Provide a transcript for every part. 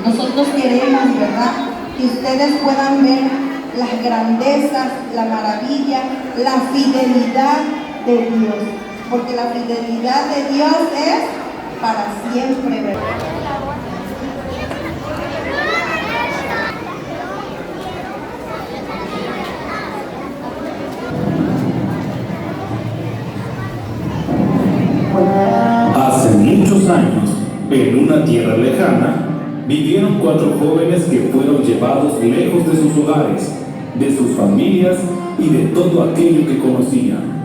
Nosotros queremos, ¿verdad?, que ustedes puedan ver las grandezas, la maravilla, la fidelidad de Dios. Porque la fidelidad de Dios es para siempre, ¿verdad? Hace muchos años, en una tierra lejana, vivieron 4 jóvenes que fueron llevados lejos de sus hogares, de sus familias y de todo aquello que conocían.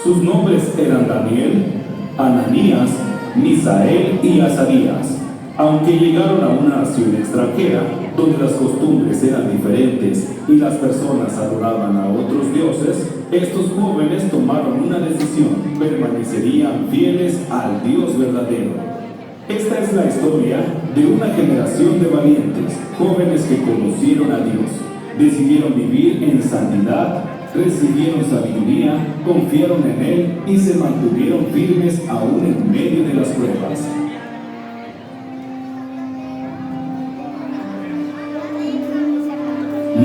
Sus nombres eran Daniel, Ananías, Misael y Azarías. Aunque llegaron a una nación extranjera, donde las costumbres eran diferentes y las personas adoraban a otros dioses, estos jóvenes tomaron una decisión: permanecerían fieles al Dios verdadero. Esta es la historia de una generación de valientes, jóvenes que conocieron a Dios, decidieron vivir en santidad, recibieron sabiduría, confiaron en Él y se mantuvieron firmes aún en medio de las pruebas.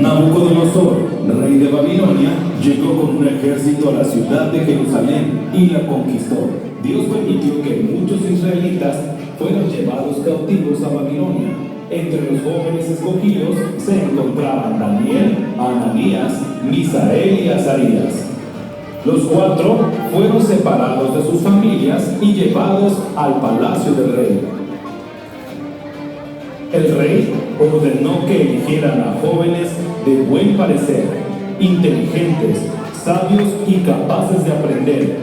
Nabucodonosor, rey de Babilonia, llegó con un ejército a la ciudad de Jerusalén y la conquistó. Dios permitió que muchos israelitas fueron llevados cautivos a Babilonia. Entre los jóvenes escogidos se encontraban Daniel, Ananías, Misael y Azarías. Los 4 fueron separados de sus familias y llevados al palacio del rey. El rey ordenó que eligieran a jóvenes de buen parecer, inteligentes, sabios y capaces de aprender.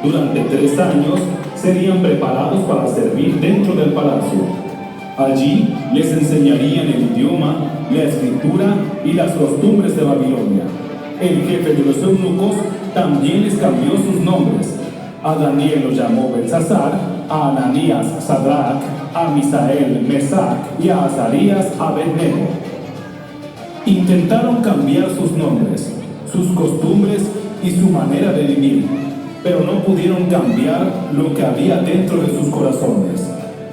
Durante 3 años serían preparados para servir dentro del palacio. Allí les enseñarían el idioma, la escritura y las costumbres de Babilonia. El jefe de los eunucos también les cambió sus nombres. A Daniel lo llamó Belsasar, a Ananías Sadrach, a Misael Mesac y a Azarías Abednego. Intentaron cambiar sus nombres, sus costumbres y su manera de vivir, pero no pudieron cambiar lo que había dentro de sus corazones.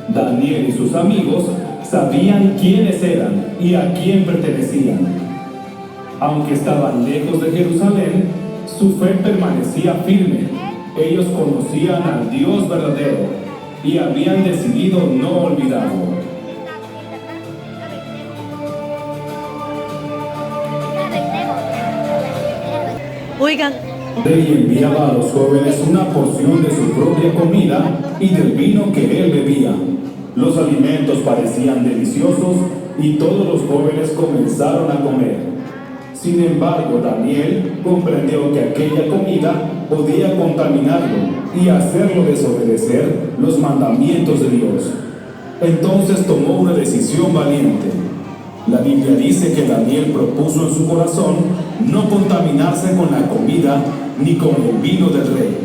Daniel y sus amigos sabían quiénes eran y a quién pertenecían. Aunque estaban lejos de Jerusalén, su fe permanecía firme. Ellos conocían al Dios verdadero y habían decidido no olvidarlo. Oigan, El rey enviaba a los jóvenes una porción de su propia comida y del vino que él bebía. Los alimentos parecían deliciosos y todos los jóvenes comenzaron a comer. Sin embargo, Daniel comprendió que aquella comida podía contaminarlo y hacerlo desobedecer los mandamientos de Dios. Entonces tomó una decisión valiente. La Biblia dice que Daniel propuso en su corazón no contaminarse con la comida ni con el vino del rey.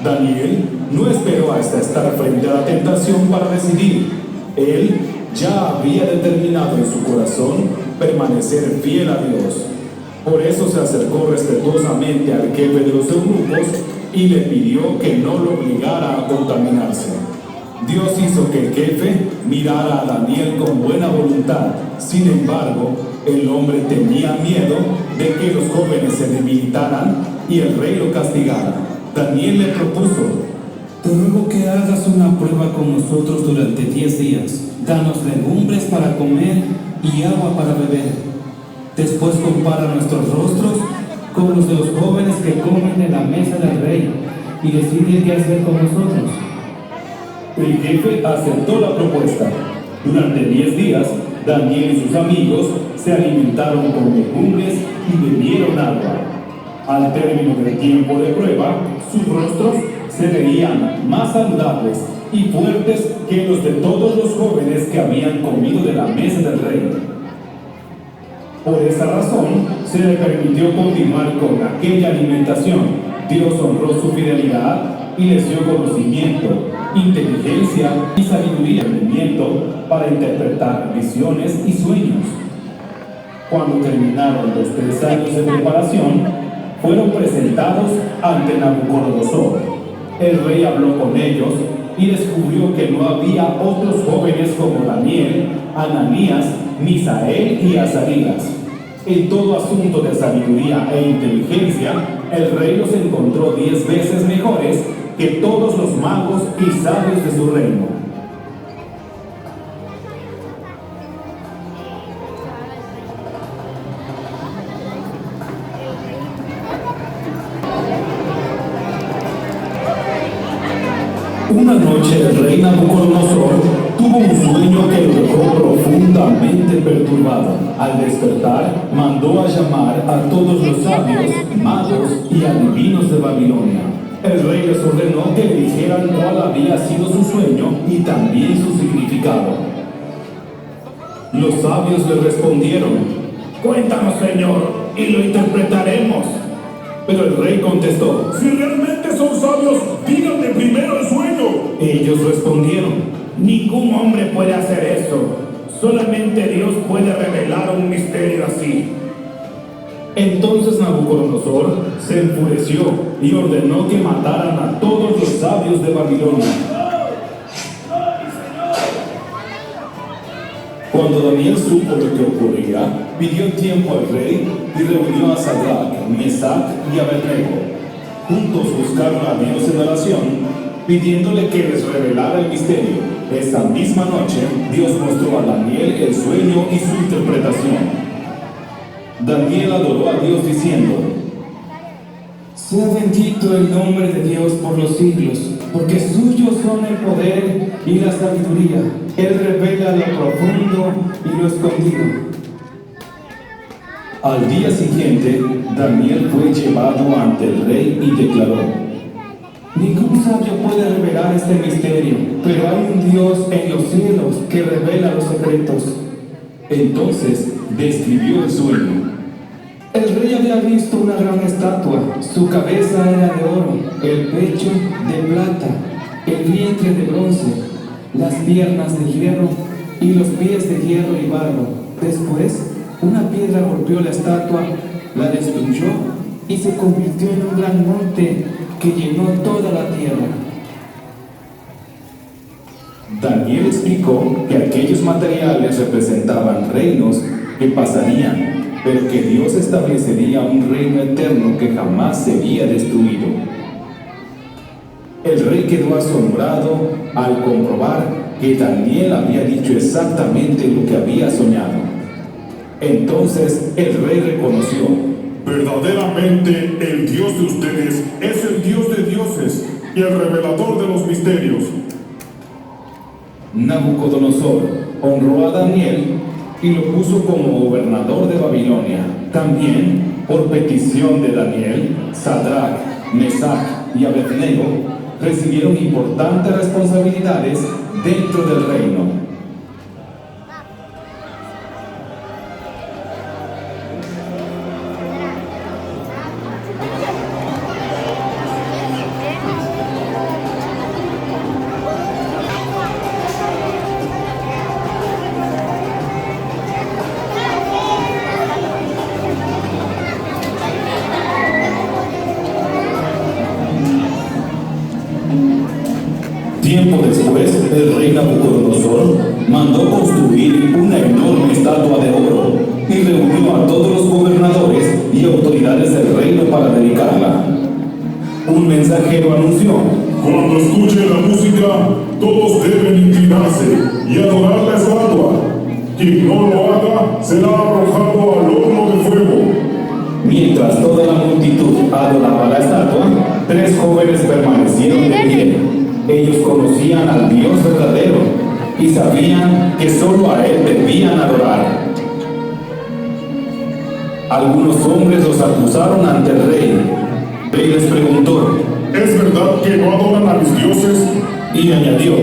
Daniel no esperó hasta estar frente a la tentación para decidir. Él ya había determinado en su corazón permanecer fiel a Dios. Por eso se acercó respetuosamente al jefe de los eunucos y le pidió que no lo obligara a contaminarse. Dios hizo que el jefe mirara a Daniel con buena voluntad. Sin embargo, el hombre tenía miedo de que los jóvenes se debilitaran y el rey lo castigara. Daniel le propuso: te ruego que hagas una prueba con nosotros durante 10 días. Danos legumbres para comer y agua para beber. Después compara nuestros rostros con los de los jóvenes que comen en la mesa del rey y decide qué hacer con nosotros. El jefe aceptó la propuesta. Durante 10 días, Daniel y sus amigos se alimentaron con legumbres y bebieron agua. Al término del tiempo de prueba, sus rostros se veían más saludables y fuertes que los de todos los jóvenes que habían comido de la mesa del rey. Por esa razón, se le permitió continuar con aquella alimentación. Dios honró su fidelidad y les dio conocimiento, inteligencia y sabiduría para interpretar visiones y sueños. Cuando terminaron los 3 años de preparación, fueron presentados ante Nabucodonosor. El rey habló con ellos, y descubrió que no había otros jóvenes como Daniel, Ananías, Misael y Azarías. En todo asunto de sabiduría e inteligencia, el rey los encontró 10 veces mejores que todos los magos y sabios de su reino. Una noche el rey Nabucodonosor tuvo un sueño que lo dejó profundamente perturbado. Al despertar, mandó a llamar a todos los sabios, magos y adivinos de Babilonia. El rey les ordenó que le dijeran cuál había sido su sueño y también su significado. Los sabios le respondieron: «Cuéntanos, Señor, y lo interpretaremos». Pero el rey contestó: «Si realmente son sabios, díganme primero el sueño». Ellos respondieron: «Ningún hombre puede hacer eso. Solamente Dios puede revelar un misterio así». Entonces Nabucodonosor se enfureció y ordenó que mataran a todos los sabios de Babilonia. Cuando Daniel supo lo que ocurría, pidió tiempo al rey y reunió a Sadrach, Mesach y Abednego. Juntos buscaron a Dios en oración, pidiéndole que les revelara el misterio. Esa misma noche, Dios mostró a Daniel el sueño y su interpretación. Daniel adoró a Dios diciendo: «Sea bendito el nombre de Dios por los siglos, porque suyos son el poder y la sabiduría. Él revela lo profundo y lo escondido». Al día siguiente, Daniel fue llevado ante el rey y declaró: «Ningún sabio puede revelar este misterio, pero hay un Dios en los cielos que revela los secretos». Entonces describió el sueño. El rey había visto una gran estatua. Su cabeza era de oro, el pecho de plata, el vientre de bronce, las piernas de hierro y los pies de hierro y barro. Después, una piedra golpeó la estatua, la destruyó y se convirtió en un gran monte que llenó toda la tierra. Daniel explicó que aquellos materiales representaban reinos que pasarían, pero que Dios establecería un reino eterno que jamás sería destruido. El rey quedó asombrado al comprobar que Daniel había dicho exactamente lo que había soñado. Entonces el rey reconoció: «Verdaderamente el Dios de ustedes es el Dios de dioses y el revelador de los misterios». Nabucodonosor honró a Daniel y lo puso como gobernador de Babilonia. También, por petición de Daniel, Sadrach, Mesach y Abednego recibieron importantes responsabilidades dentro del reino. Tiempo después, el rey Nabucodonosor mandó construir una enorme estatua de oro y reunió a todos los gobernadores y autoridades del reino para dedicarla. Un mensajero anunció: «Cuando escuchen la música, todos deben inclinarse y adorar la estatua. Quien no lo haga será arrojado al horno de fuego». Mientras toda la multitud adoraba la estatua, 3 jóvenes permanecieron de pie. Ellos conocían al Dios verdadero y sabían que solo a Él debían adorar. Algunos hombres los acusaron ante el rey. El rey les preguntó: ¿es verdad que no adoran a mis dioses? Y añadió: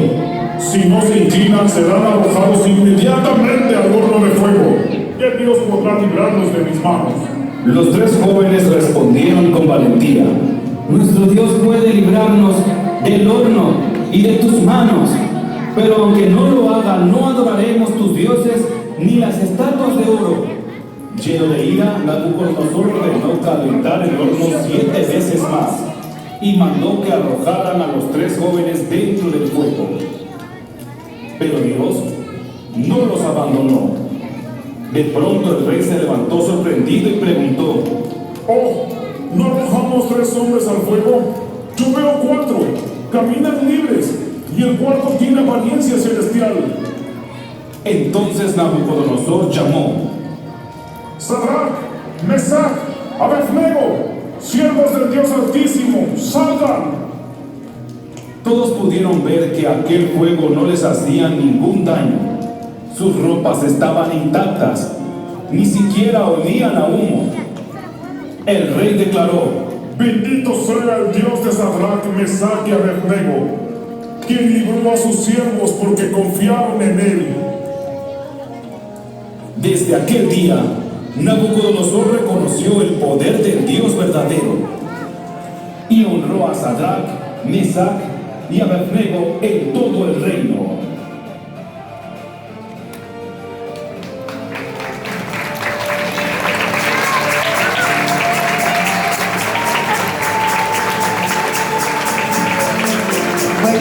si no se inclinan, serán arrojados inmediatamente al horno de fuego. ¿Qué Dios podrá librarlos de mis manos? Los 3 jóvenes respondieron con valentía: Nuestro Dios puede librarnos del horno y de tus manos, pero aunque no lo haga, no adoraremos tus dioses ni las estatuas de oro. Lleno de ira, Nabucodonosor ordenó calentar el horno 7 veces más. y mandó que arrojaran a los 3 jóvenes dentro del fuego. Pero Dios no los abandonó. De pronto el rey se levantó sorprendido y preguntó: ¡Oh! ¿No arrojamos 3 hombres al fuego? Yo veo 4, caminan libres, y el cuarto tiene apariencia celestial. Entonces Nabucodonosor llamó: Sadrach, Mesach, Abednego, siervos del Dios Altísimo, salgan. Todos pudieron ver que aquel fuego no les hacía ningún daño. Sus ropas estaban intactas, ni siquiera olían a humo. El rey declaró: Bendito sea el Dios de Sadrach, Mesach y Abednego, quien libró a sus siervos porque confiaron en él. Desde aquel día, Nabucodonosor reconoció el poder del Dios verdadero y honró a Sadrach, Mesach y Abednego en todo el reino.